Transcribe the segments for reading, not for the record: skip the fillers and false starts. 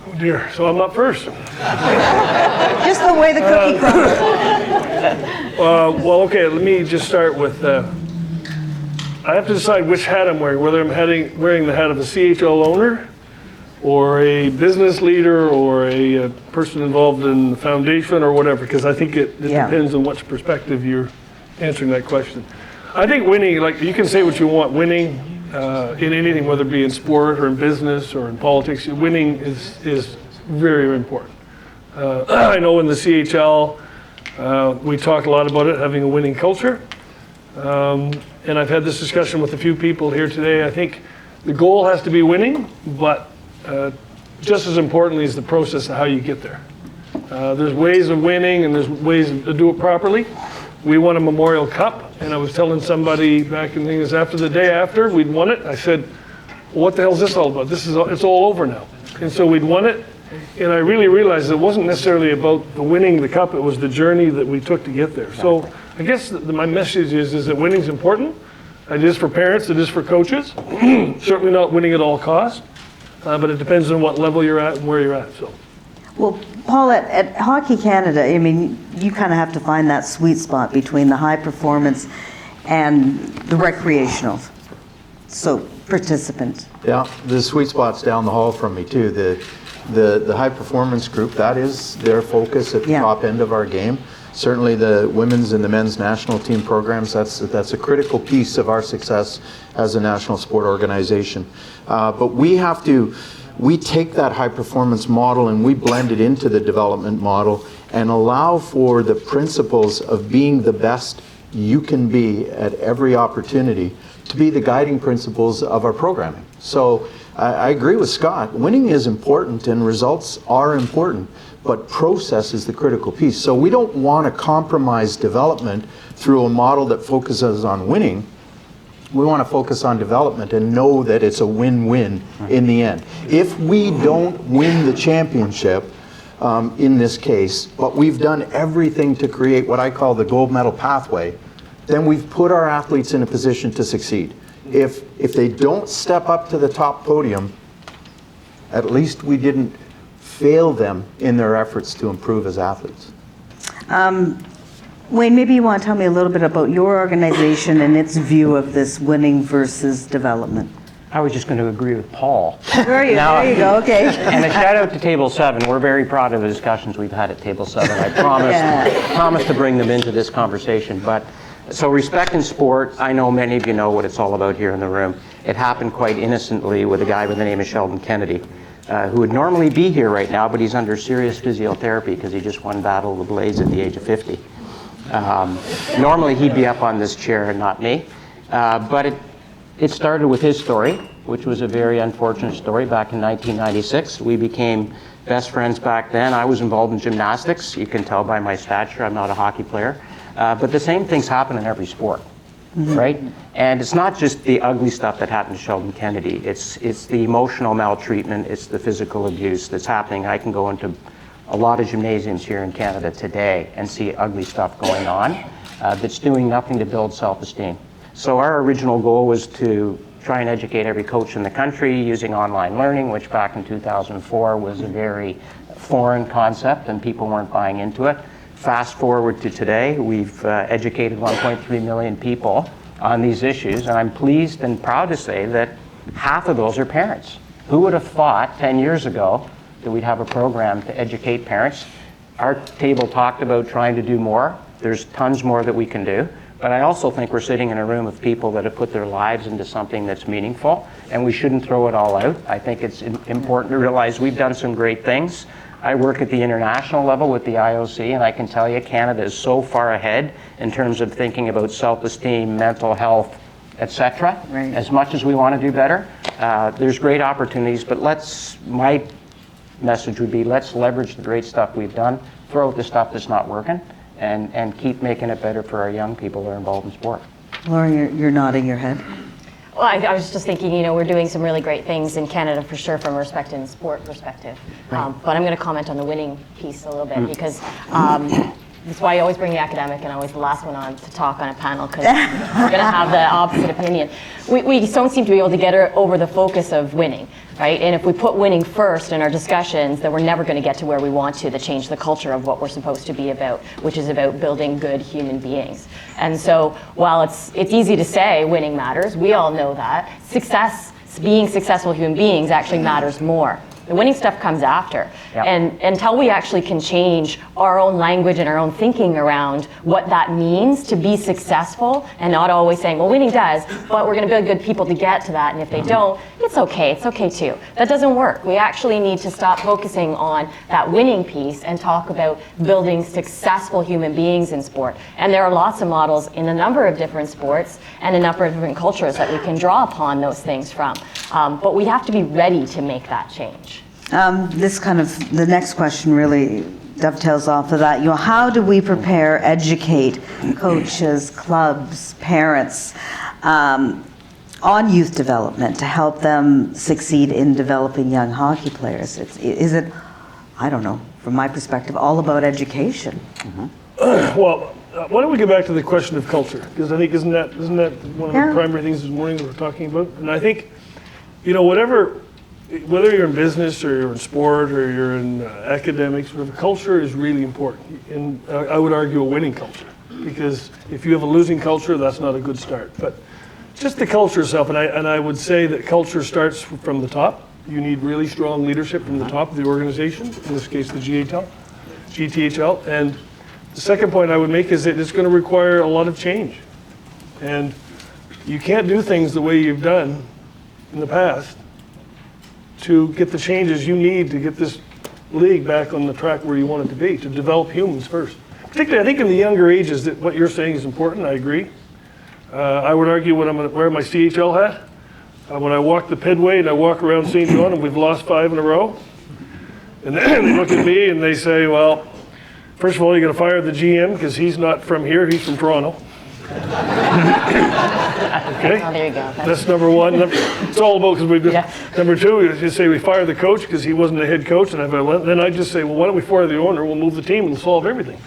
Oh dear, so I'm up first. Just the way the cookie crumbles. Well, okay, let me just start with, I have to decide which hat I'm wearing, whether I'm wearing the hat of a CHL owner, or a business leader, or a person involved in the foundation, or whatever, because I think it depends on which perspective you're answering that question. I think winning, like you can say what you want, winning in anything, whether it be in sport or in business or in politics, winning is very, very important. I know in the CHL, we talk a lot about it, having a winning culture. And I've had this discussion with a few people here today. I think the goal has to be winning, but just as importantly is the process of how you get there. There's ways of winning and there's ways to do it properly. We won a Memorial Cup, and I was telling somebody back in things after the day after we'd won it, I said, well, what the hell is this all about? It's all over now. And so we'd won it, and I really realized it wasn't necessarily about the winning the cup, it was the journey that we took to get there. So I guess my message is that winning's important. It is for parents, it is for coaches. Certainly not winning at all costs, but it depends on what level you're at and where you're at. So. Well, Paul, at Hockey Canada, I mean, you kind of have to find that sweet spot between the high performance and the recreational. So, participant. Yeah, the sweet spot's down the hall from me too. The high performance group, that is their focus at the top end of our game. Certainly the women's and the men's national team programs, that's a critical piece of our success as a national sport organization. But we take that high performance model and we blend it into the development model and allow for the principles of being the best you can be at every opportunity to be the guiding principles of our programming. So I agree with Scott. Winning is important and results are important, but process is the critical piece. So we don't want to compromise development through a model that focuses on winning. We want to focus on development and know that it's a win-win in the end. If we don't win the championship, in this case, but we've done everything to create what I call the gold medal pathway, then we've put our athletes in a position to succeed. If they don't step up to the top podium, at least we didn't fail them in their efforts to improve as athletes. Wayne, maybe you want to tell me a little bit about your organization and its view of this winning versus development. I was just going to agree with Paul. There you go, okay. And a shout out to Table 7. We're very proud of the discussions we've had at Table 7. I promise to bring them into this conversation. But so respect in sport, I know many of you know what it's all about here in the room. It happened quite innocently with a guy by the name of Sheldon Kennedy, who would normally be here right now, but he's under serious physiotherapy because he just won Battle of the Blades at the age of 50. Normally he'd be up on this chair and not me, but it started with his story, which was a very unfortunate story back in 1996. We became best friends back then. I was involved in gymnastics. You can tell by my stature, I'm not a hockey player, but the same things happen in every sport, right? And it's not just the ugly stuff that happened to Sheldon Kennedy. It's the emotional maltreatment, it's the physical abuse that's happening. I can go into a lot of gymnasiums here in Canada today and see ugly stuff going on that's doing nothing to build self-esteem. So our original goal was to try and educate every coach in the country using online learning, which back in 2004 was a very foreign concept and people weren't buying into it. Fast forward to today, we've educated 1.3 million people on these issues, and I'm pleased and proud to say that half of those are parents. Who would have thought 10 years ago that we'd have a program to educate parents? Our table talked about trying to do more. There's tons more that we can do. But I also think we're sitting in a room of people that have put their lives into something that's meaningful, and we shouldn't throw it all out. I think it's important to realize we've done some great things. I work at the international level with the IOC, and I can tell you Canada is so far ahead in terms of thinking about self-esteem, mental health, etc. Right. As much as we want to do better, there's great opportunities, but my message would be let's leverage the great stuff we've done, throw out the stuff that's not working, and keep making it better for our young people that are involved in sport. Lauren, you're nodding your head. Well, I was just thinking, we're doing some really great things in Canada for sure from a respect and sport perspective. But I'm going to comment on the winning piece a little bit because that's why I always bring the academic and always the last one on to talk on a panel, because we're going to have the opposite opinion. We don't seem to be able to get over the focus of winning, right? And if we put winning first in our discussions, then we're never going to get to where we want to change the culture of what we're supposed to be about, which is about building good human beings. And so while it's easy to say winning matters, we all know that being successful human beings actually matters more. The winning stuff comes after. Yep. And until we actually can change our own language and our own thinking around what that means to be successful, and not always saying, well, winning does, but we're going to build good people to get to that, and if they don't, it's okay too. That doesn't work. We actually need to stop focusing on that winning piece and talk about building successful human beings in sport. And there are lots of models in a number of different sports and a number of different cultures that we can draw upon those things from. But we have to be ready to make that change. The next question really dovetails off of that. How do we prepare, educate coaches, clubs, parents on youth development to help them succeed in developing young hockey players? Is it, I don't know, from my perspective, all about education? Well, why don't we get back to the question of culture? Because I think isn't that one of the primary things this morning that we're talking about? And I think, whether you're in business or you're in sport or you're in academics, culture is really important. And I would argue a winning culture, because if you have a losing culture, that's not a good start. But just the culture itself, and I would say that culture starts from the top. You need really strong leadership from the top of the organization, in this case the GTHL. And the second point I would make is that it's going to require a lot of change. And you can't do things the way you've done in the past to get the changes you need to get this league back on the track where you want it to be, to develop humans first. Particularly, I think in the younger ages, that what you're saying is important. I agree. I would argue when I'm wearing my CHL hat, when I walk the Pedway and I walk around St. John and we've lost 5 in a row, and then they look at me and they say, well, first of all, you're going to fire the GM because he's not from here, he's from Toronto. Okay. Oh, there you go. That's number one. It's all about because we've Number two, you say we fire the coach because he wasn't the head coach, and then I just say, well, why don't we fire the owner? We'll move the team and we'll solve everything.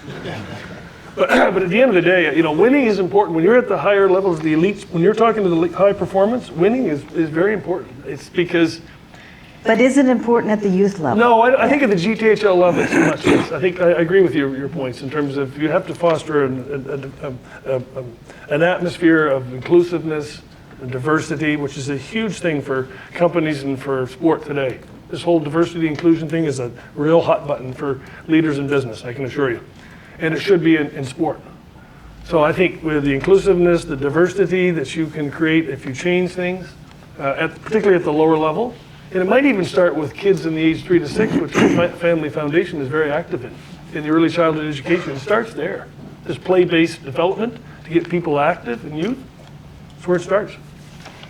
But at the end of the day, winning is important. When you're at the higher levels of the elites, when you're talking to the high performance, winning is very important. It's because. But is it important at the youth level? No, I think at the GTHL level it's much less. I think I agree with your points in terms of you have to foster an atmosphere of inclusiveness and diversity, which is a huge thing for companies and for sport today. This whole diversity inclusion thing is a real hot button for leaders in business, I can assure you. And it should be in sport. So I think with the inclusiveness, the diversity that you can create if you change things, particularly at the lower level, and it might even start with kids in the age 3 to 6, which the Family Foundation is very active in the early childhood education. It starts there. This play-based development to get people active and youth. That's where it starts.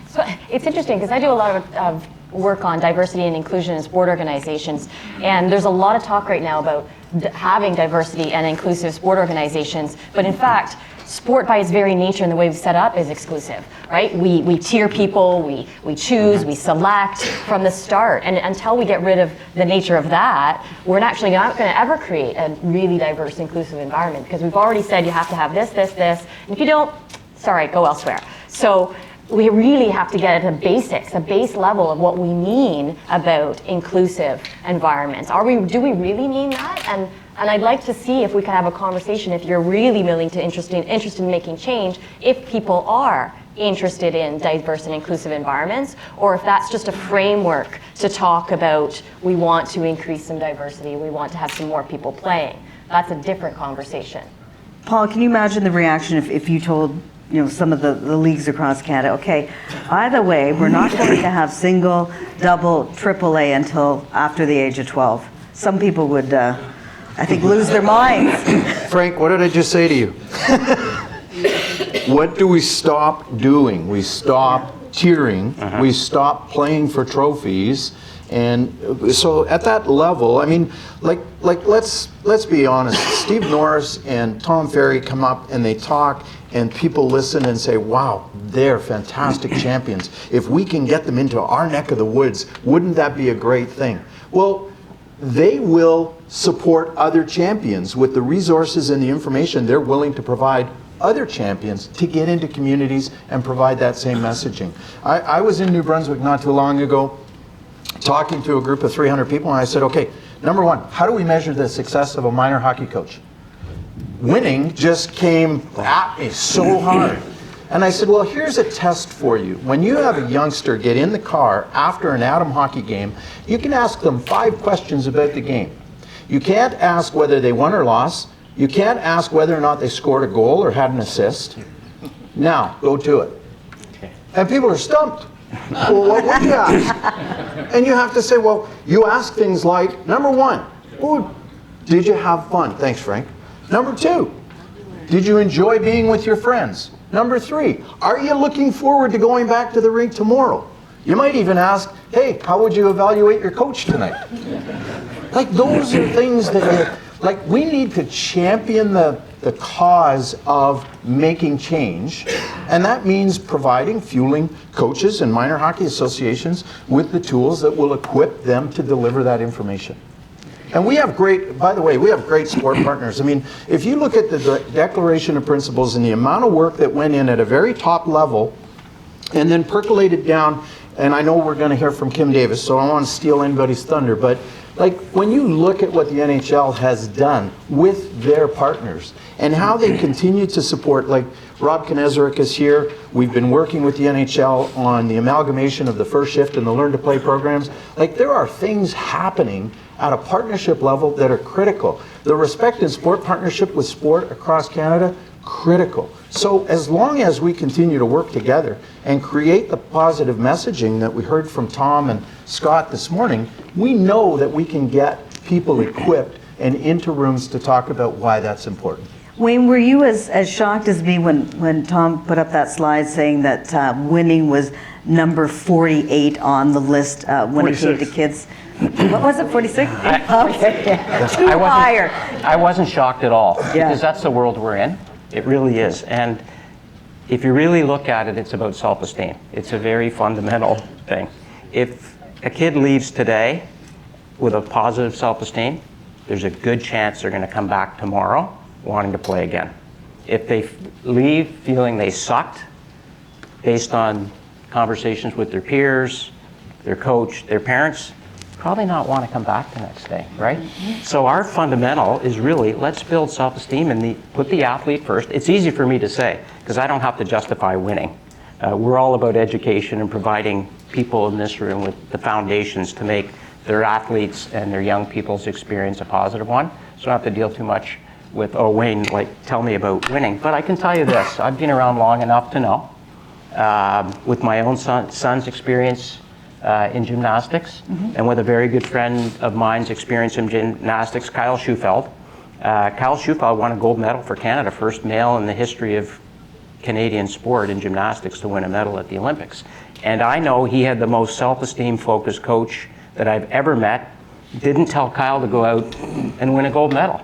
So it's interesting because I do a lot of work on diversity and inclusion in sport organizations, and there's a lot of talk right now about having diversity and inclusive sport organizations, but in fact, sport by its very nature and the way we've set up is exclusive, right? We tier people, we choose, we select from the start, and until we get rid of the nature of that, we're actually not going to ever create a really diverse, inclusive environment, because we've already said you have to have this, and if you don't, sorry, go elsewhere. So we really have to get at the basics, the base level of what we mean about inclusive environments. Do we really mean that? And I'd like to see if we can have a conversation, if you're really interested in making change, if people are interested in diverse and inclusive environments, or if that's just a framework to talk about, we want to increase some diversity, we want to have some more people playing. That's a different conversation. Paul, can you imagine the reaction if you told some of the leagues across Canada, okay, either way, we're not going to have single, double, AAA until after the age of 12. Some people would, I think, lose their minds. Frank, what did I just say to you? What do we stop doing? We stop tiering. We stop playing for trophies. And so at that level, I mean, let's be honest. Steve Norris and Tom Ferry come up and they talk, and people listen and say, wow, they're fantastic champions. If we can get them into our neck of the woods, wouldn't that be a great thing? Well, they will support other champions with the resources and the information they're willing to provide other champions to get into communities and provide that same messaging. I was in New Brunswick not too long ago talking to a group of 300 people, and I said, okay, number one, how do we measure the success of a minor hockey coach? Winning just came at me so hard. And I said, well, here's a test for you. When you have a youngster get in the car after an Atom hockey game, you can ask them 5 questions about the game. You can't ask whether they won or lost. You can't ask whether or not they scored a goal or had an assist. Now, go to it. And people are stumped. Well, what would you ask? And you have to say, well, you ask things like, number 1, oh, did you have fun? Thanks, Frank. Number 2, did you enjoy being with your friends? Number 3, are you looking forward to going back to the rink tomorrow? You might even ask, hey, how would you evaluate your coach tonight? Like, those are things that, like, we need to champion the cause of making change, and that means providing, fueling coaches and minor hockey associations with the tools that will equip them to deliver that information. And we have great, by the way, we have great sport partners. I mean, if you look at the Declaration of Principles and the amount of work that went in at a very top level and then percolated down, and I know we're going to hear from Kim Davis, so I don't want to steal anybody's thunder, but like when you look at what the NHL has done with their partners and how they continue to support, like Rob Kinesiology is here, we've been working with the NHL on the amalgamation of the first shift and the learn to play programs. Like, there are things happening at a partnership level that are critical. The Respect in Sport partnership with sport across Canada, critical. So as long as we continue to work together and create the positive messaging that we heard from Tom and Scott this morning, we know that we can get people equipped and into rooms to talk about why that's important. Wayne, were you as shocked as me when Tom put up that slide saying that winning was number 48 on the list when 46. it came to kids? What was it, 46? Okay, too higher. I wasn't shocked at all, Yeah. because that's the world we're in. It really is. And if you really look at it, it's about self-esteem. It's a very fundamental thing. If a kid leaves today with a positive self-esteem, there's a good chance they're going to come back tomorrow wanting to play again. If they leave feeling they sucked based on conversations with their peers, their coach, their parents, probably not want to come back the next day, right? So our fundamental is really, let's build self-esteem and put the athlete first. It's easy for me to say, because I don't have to justify winning. We're all about education and providing people in this room with the foundations to make their athletes and their young people's experience a positive one. So I don't have to deal too much with, oh, Wayne, like, tell me about winning. But I can tell you this, I've been around long enough to know, with my own son's experience in gymnastics, and with a very good friend of mine's experience in gymnastics, Kyle Schufeld. Kyle Schufeld won a gold medal for Canada, first male in the history of Canadian sport in gymnastics to win a medal at the Olympics. And I know he had the most self-esteem focused coach that I've ever met. Didn't tell Kyle to go out and win a gold medal.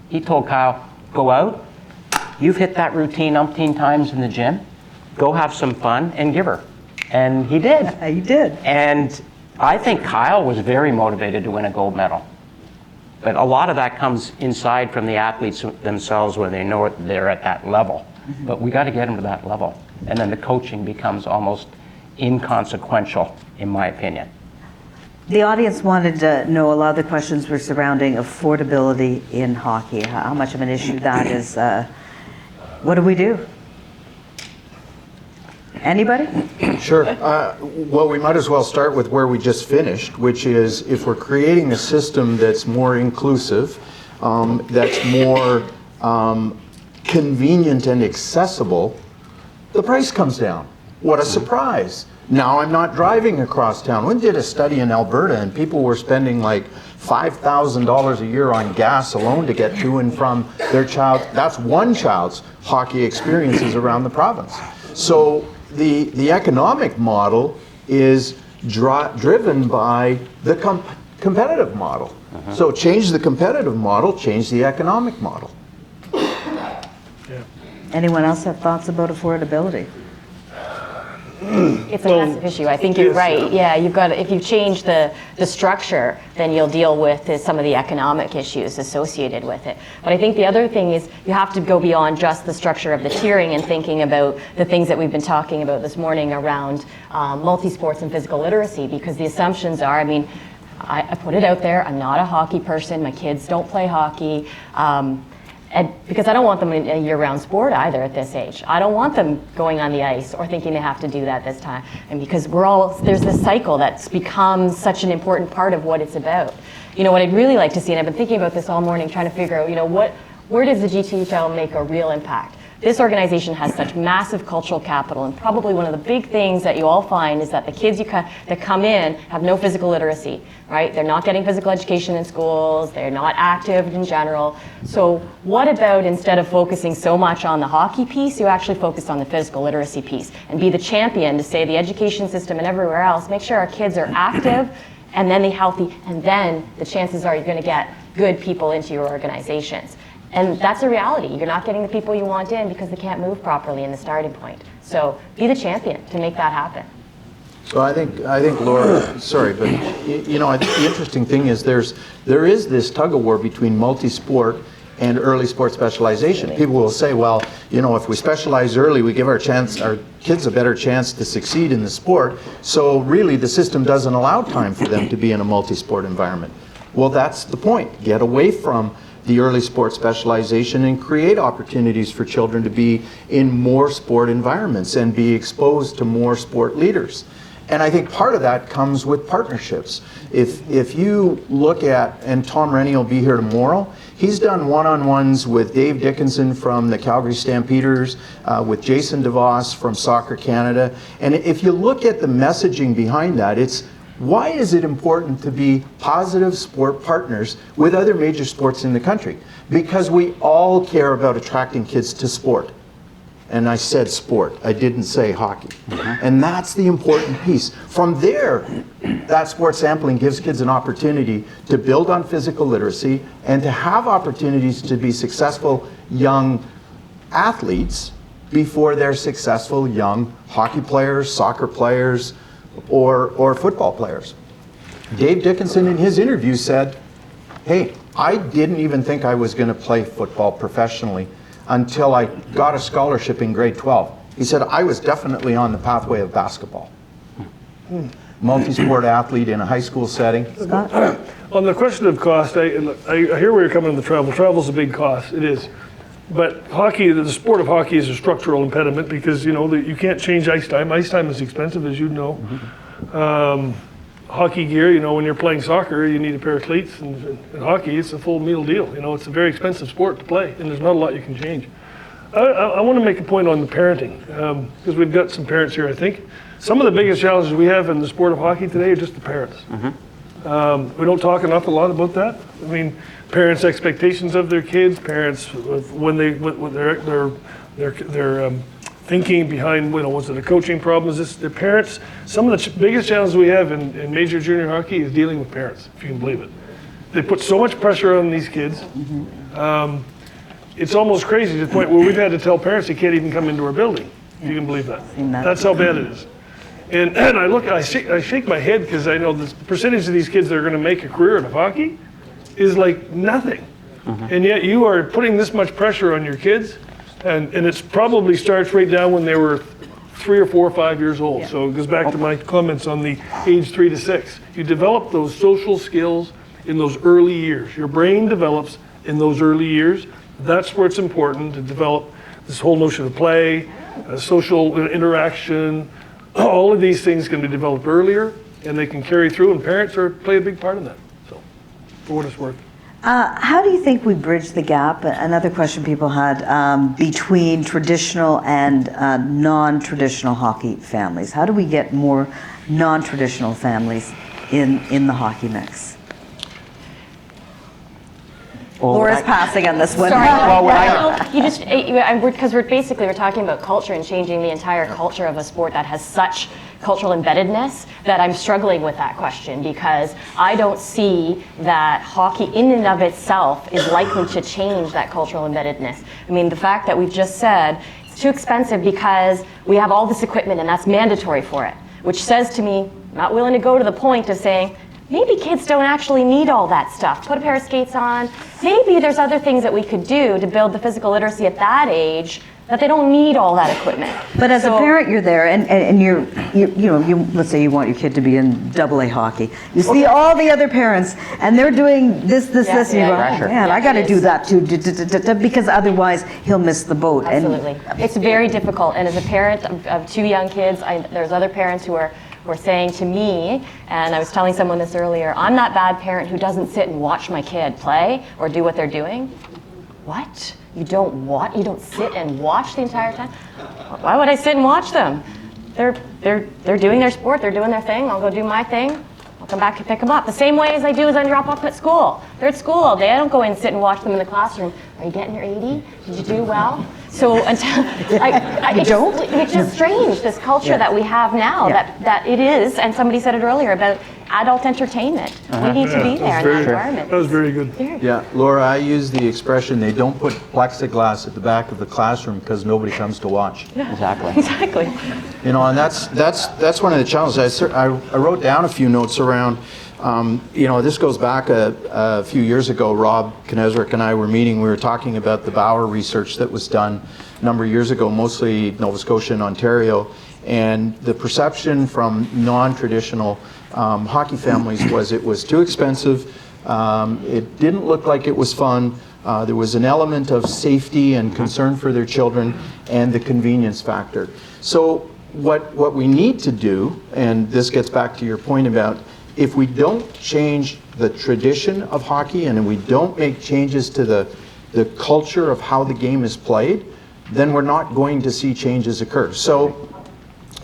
He told Kyle, go out, you've hit that routine umpteen times in the gym, go have some fun and give her. And he did. He did. And I think Kyle was very motivated to win a gold medal. But a lot of that comes inside from the athletes themselves when they know they're at that level. But we got to get them to that level. And then the coaching becomes almost inconsequential, in my opinion. The audience wanted to know, a lot of the questions were surrounding affordability in hockey, how much of an issue that is. What do we do? Anybody? Sure. Well, we might as well start with where we just finished, which is if we're creating a system that's more inclusive, that's more convenient and accessible, the price comes down. What a surprise. Now I'm not driving across town. We did a study in Alberta and people were spending like $5,000 a year on gas alone to get to and from their child. That's one child's hockey experiences around the province. So the economic model is driven by the competitive model. So change the competitive model, change the economic model. Anyone else have thoughts about affordability? It's a Well, massive issue. I think you're yes, right. Yeah, you've got if you change the structure, then you'll deal with some of the economic issues associated with it. But I think the other thing is you have to go beyond just the structure of the tiering and thinking about the things that we've been talking about this morning around multi-sports and physical literacy, because the assumptions are, I mean, I put it out there, I'm not a hockey person, my kids don't play hockey. And because I don't want them in a year-round sport either at this age. I don't want them going on the ice or thinking they have to do that this time. And because there's this cycle that's become such an important part of what it's about. You know, what I'd really like to see, and I've been thinking about this all morning, trying to figure out, you know, where does the GTHL make a real impact? This organization has such massive cultural capital, and probably one of the big things that you all find is that the kids that come in have no physical literacy, right? They're not getting physical education in schools, they're not active in general. So what about, instead of focusing so much on the hockey piece, you actually focus on the physical literacy piece and be the champion to say the education system and everywhere else, make sure our kids are active and then they're healthy, and then the chances are you're going to get good people into your organizations. And that's a reality. You're not getting the people you want in because they can't move properly in the starting point. So be the champion to make that happen. So I think Laura, sorry, but you know, I think the interesting thing is there is this tug of war between multi-sport and early sport specialization. People will say, well, you know, if we specialize early, we give our kids a better chance to succeed in the sport. So really the system doesn't allow time for them to be in a multi-sport environment. Well, that's the point. Get away from the early sport specialization and create opportunities for children to be in more sport environments and be exposed to more sport leaders. And I think part of that comes with partnerships. If you look at, and Tom Rennie will be here tomorrow, he's done one-on-ones with Dave Dickinson from the Calgary Stampeders, with Jason DeVos from Soccer Canada. And if you look at the messaging behind that, it's why is it important to be positive sport partners with other major sports in the country? Because we all care about attracting kids to sport. And I said sport, I didn't say hockey. And that's the important piece. From there, that sport sampling gives kids an opportunity to build on physical literacy and to have opportunities to be successful young athletes before they're successful young hockey players, soccer players, or football players. Dave Dickinson in his interview said, hey, I didn't even think I was going to play football professionally until I got a scholarship in grade 12. He said, I was definitely on the pathway of basketball. Multi-sport athlete in a high school setting. On the question of cost, I hear where you're coming on the travel. Travel's a big cost, it is. But hockey, the sport of hockey is a structural impediment because, you know, you can't change ice time. Ice time is expensive, as you know. Hockey gear, you know, when you're playing soccer, you need a pair of cleats. And hockey, it's a full meal deal. You know, it's a very expensive sport to play, and there's not a lot you can change. I want to make a point on the parenting, because we've got some parents here, I think. Some of the biggest challenges we have in the sport of hockey today are just the parents. We don't talk enough a lot about that. I mean, parents' expectations of their kids, parents when their thinking behind, you know, was it a coaching problem? Is this their parents? Some of the biggest challenges we have in major junior hockey is dealing with parents, if you can believe it. They put so much pressure on these kids. It's almost crazy to the point where we've had to tell parents they can't even come into our building, if you can believe that. That's how bad it is. And I shake my head because I know the percentage of these kids that are going to make a career out of hockey is like nothing. And yet you are putting this much pressure on your kids, and it probably starts right down when they were 3 or 4 or 5 years old. So it goes back to my comments on the age 3 to 6. You develop those social skills in those early years. Your brain develops in those early years. That's where it's important to develop this whole notion of play, social interaction. All of these things can be developed earlier, and they can carry through, and parents play a big part in that. So, for what it's worth. How do you think we bridge the gap? Another question people had between traditional and non-traditional hockey families. How do we get more non-traditional families in the hockey mix? Well, Laura's passing on this one. Sorry, Well, you just, because we're talking about culture and changing the entire culture of a sport that has such cultural embeddedness that I'm struggling with that question, because I don't see that hockey in and of itself is likely to change that cultural embeddedness. I mean, the fact that we've just said it's too expensive because we have all this equipment and that's mandatory for it, which says to me, I'm not willing to go to the point of saying, maybe kids don't actually need all that stuff. Put a pair of skates on. Maybe there's other things that we could do to build the physical literacy at that age that they don't need all that equipment. But as a parent, you're there, and you let's say you want your kid to be in AA hockey. You see all the other parents, and they're doing this, and you go, Pressure. oh, man, I got to do that too, because otherwise he'll miss the boat. Absolutely. It's very difficult. And as a parent of 2 young kids, there's other parents who were saying to me, and I was telling someone this earlier, I'm that bad parent who doesn't sit and watch my kid play or do what they're doing. What? You don't sit and watch the entire time? Why would I sit and watch them? They're doing their sport, they're doing their thing, I'll go do my thing. I'll come back and pick them up. The same way as I do as I drop off at school. They're at school all day. I don't go in and sit and watch them in the classroom. Are you getting your 80? Did you do well? So until it's just strange, this culture that we have now, that it is, and somebody said it earlier about adult entertainment. We need to be there in that environment. That was very good. Yeah, Laura, I use the expression, they don't put plexiglass at the back of the classroom because nobody comes to watch. Exactly. Exactly. You know, and that's one of the challenges. I wrote down a few notes around, this goes back a few years ago. Rob Kinesiology and I were meeting. We were talking about the Bauer research that was done a number of years ago, mostly Nova Scotia and Ontario. And the perception from non-traditional hockey families was it was too expensive. It didn't look like it was fun. There was an element of safety and concern for their children and the convenience factor. So what we need to do, and this gets back to your point about if we don't change the tradition of hockey and we don't make changes to the culture of how the game is played, then we're not going to see changes occur. So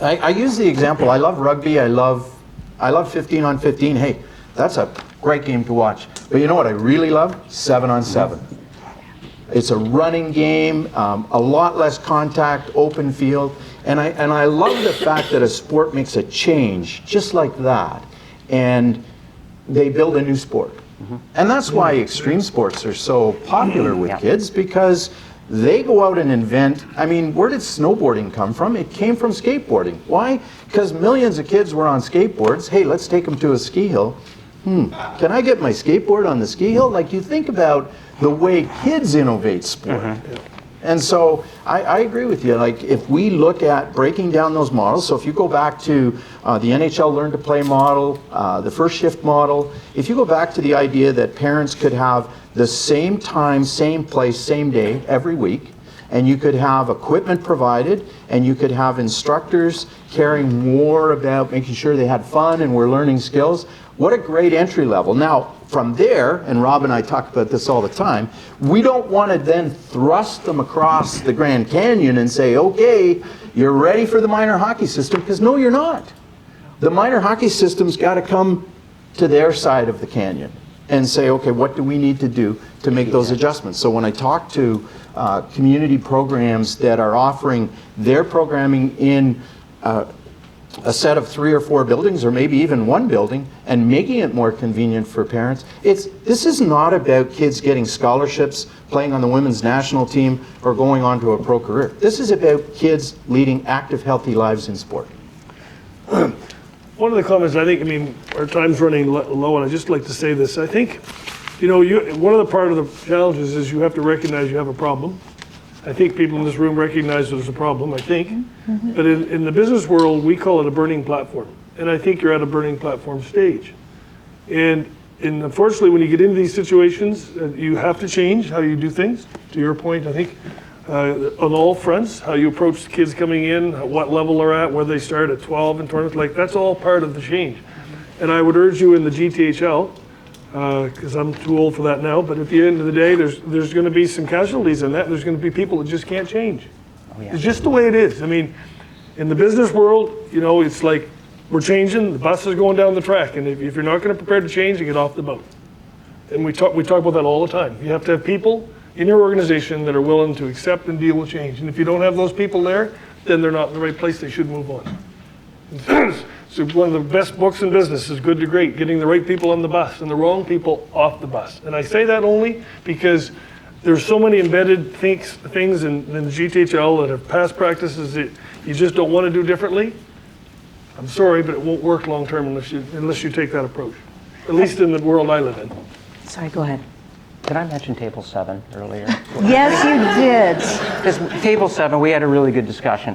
I use the example, I love rugby, I love 15 on 15. Hey, that's a great game to watch. But you know what I really love? 7 on 7. It's a running game, a lot less contact, open field. And I love the fact that a sport makes a change just like that. And they build a new sport. And that's why extreme sports are so popular with kids, because they go out and invent. I mean, where did snowboarding come from? It came from skateboarding. Why? Because millions of kids were on skateboards. Hey, let's take them to a ski hill. Can I get my skateboard on the ski hill? Like, you think about the way kids innovate sport. And so I agree with you. Like, if we look at breaking down those models, so if you go back to the NHL Learn to Play model, the first shift model, if you go back to the idea that parents could have the same time, same place, same day, every week, and you could have equipment provided, and you could have instructors caring more about making sure they had fun and were learning skills, what a great entry level. Now, from there, and Rob and I talk about this all the time, we don't want to then thrust them across the Grand Canyon and say, okay, you're ready for the minor hockey system, because no, you're not. The minor hockey system's got to come to their side of the canyon and say, okay, what do we need to do to make those adjustments? So when I talk to community programs that are offering their programming in a set of 3 or 4 buildings, or maybe even one building, and making it more convenient for parents. This is not about kids getting scholarships, playing on the women's national team, or going on to a pro career. This is about kids leading active, healthy lives in sport. One of the comments, I mean, our time's running low, and I'd just like to say this. I think, one of the part of the challenges is you have to recognize you have a problem. I think people in this room recognize there's a problem, I think. But in the business world, we call it a burning platform. And I think you're at a burning platform stage. And unfortunately, when you get into these situations, you have to change how you do things. To your point, I think, on all fronts, how you approach the kids coming in, what level they're at, whether they start at 12 and tournaments, that's all part of the change. And I would urge you in the GTHL, because I'm too old for that now, but at the end of the day, there's going to be some casualties in that. There's going to be people that just can't change. It's just the way it is. I mean, in the business world, it's like we're changing, the bus is going down the track, and if you're not going to prepare to change, you get off the boat. And we talk about that all the time. You have to have people in your organization that are willing to accept and deal with change. And if you don't have those people there, then they're not in the right place. They should move on. So one of the best books in business is Good to Great, getting the right people on the bus and the wrong people off the bus. And I say that only because there's so many embedded things in the GTHL that have past practices that you just don't want to do differently. I'm sorry, but it won't work long term unless you take that approach, at least in the world I live in. Sorry, go ahead. Did I mention Table 7 earlier? Yes, you did. Because Table 7, we had a really good discussion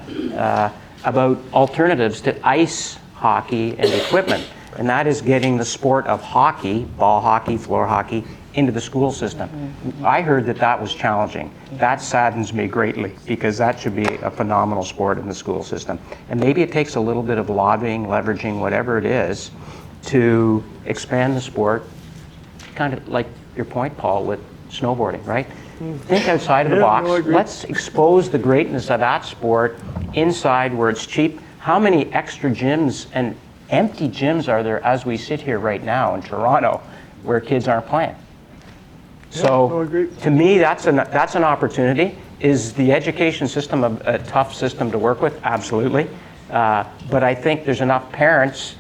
about alternatives to ice hockey and equipment, and that is getting the sport of hockey, ball hockey, floor hockey, into the school system. I heard that that was challenging. That saddens me greatly, because that should be a phenomenal sport in the school system. And maybe it takes a little bit of lobbying, leveraging, whatever it is, to expand the sport, kind of like your point, Paul, with snowboarding, right? Think outside of the box. No, I agree. Let's expose the greatness of that sport inside where it's cheap. How many extra gyms and empty gyms are there as we sit here right now in Toronto where kids aren't playing? no, I So agree. to me, that's an opportunity. Is the education system a tough system to work with? Absolutely. But I think there's enough parents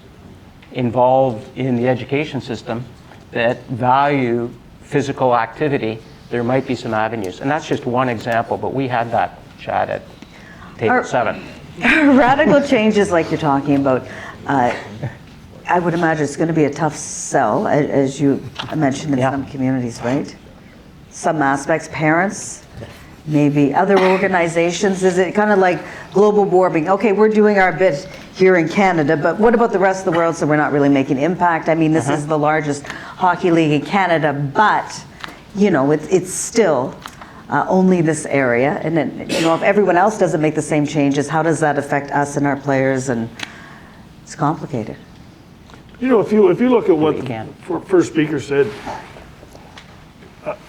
involved in the education system that value physical activity. There might be some avenues. And that's just one example, but we had that chat at Table 7. Radical changes like you're talking about, I would imagine it's going to be a tough sell, as you mentioned in Yeah. some communities, right? Some aspects, parents, maybe other organizations. Is it kind of like global warming? Okay, we're doing our bit here in Canada, but what about the rest of the world, so we're not really making impact? I mean, this is the largest hockey league in Canada, but, you know, it's still only this area. And then, you know, if everyone else doesn't make the same changes, how does that affect us and our players? And it's complicated. You know, if you look at what We can. the first speaker said,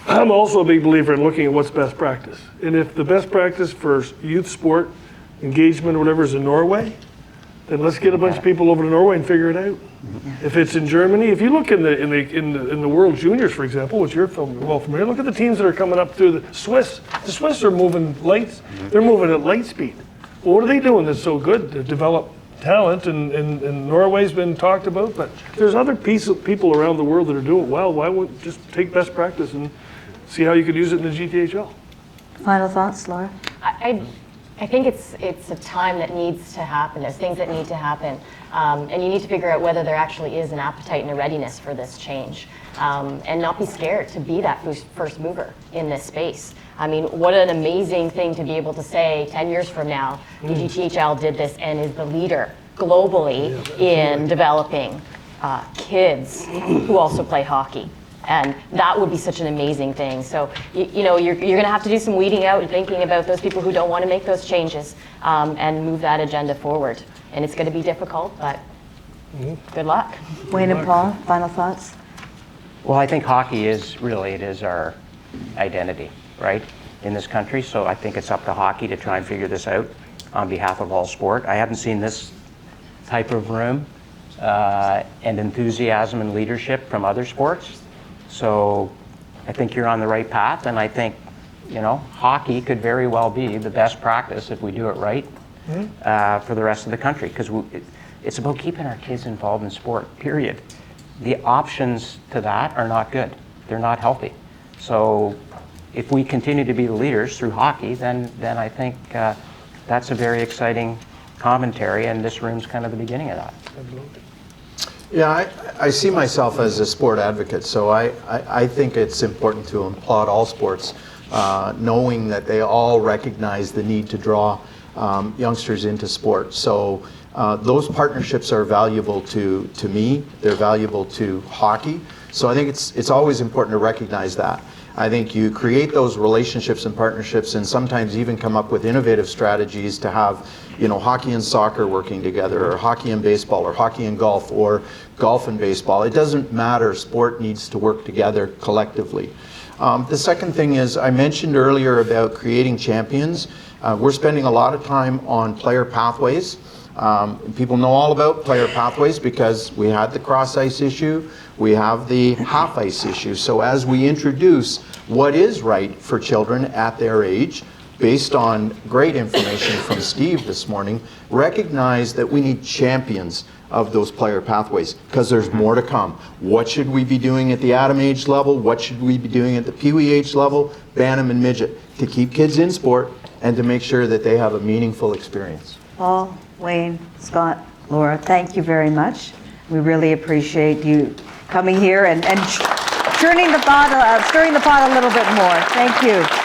I'm also a big believer in looking at what's best practice. And if the best practice for youth sport engagement or whatever is in Norway, then let's get a bunch of people over to Norway and figure it out. If it's in Germany, if you look in the World Juniors, for example, which you're well familiar, look at the teams that are coming up through the Swiss. The Swiss are moving lights. They're moving at light speed. Well, what are they doing that's so good to develop talent? And Norway's been talked about, but there's other people around the world that are doing it well. Why wouldn't just take best practice and see how you could use it in the GTHL? Final thoughts, Laura? I think it's a time that needs to happen. There's things that need to happen. And you need to figure out whether there actually is an appetite and a readiness for this change. And not be scared to be that first mover in this space. I mean, what an amazing thing to be able to say 10 years from now, the GTHL did this and is the leader globally in developing kids who also play hockey. And that would be such an amazing thing. So, you know, you're going to have to do some weeding out and thinking about those people who don't want to make those changes and move that agenda forward. And it's going to be difficult, but good luck. Wayne and Paul, final thoughts? Well, I think hockey is our identity, right, in this country. So I think it's up to hockey to try and figure this out on behalf of all sport. I haven't seen this type of room and enthusiasm and leadership from other sports. So I think you're on the right path, and I think, you know, hockey could very well be the best practice if we do it right for the rest of the country, because it's about keeping our kids involved in sport, period. The options to that are not good. They're not healthy. So if we continue to be the leaders through hockey, then I think that's a very exciting commentary, and this room's kind of the beginning of that. Yeah, I see myself as a sport advocate, so I think it's important to applaud all sports, knowing that they all recognize the need to draw youngsters into sport. So those partnerships are valuable to me, they're valuable to hockey. So I think it's always important to recognize that. I think you create those relationships and partnerships, and sometimes even come up with innovative strategies to have, you know, hockey and soccer working together, or hockey and baseball, or hockey and golf, or golf and baseball. It doesn't matter. Sport needs to work together collectively. The second thing is, I mentioned earlier about creating champions. We're spending a lot of time on player pathways. People know all about player pathways because we had the cross ice issue, we have the half ice issue. So as we introduce what is right for children at their age, based on great information from Steve this morning, recognize that we need champions of those player pathways, because there's more to come. What should we be doing at the Atom age level? What should we be doing at the Pee Wee age level, Bantam and Midget, to keep kids in sport and to make sure that they have a meaningful experience? Paul, Wayne, Scott, Laura, thank you very much. We really appreciate you coming here and stirring the pot a little bit more. Thank you.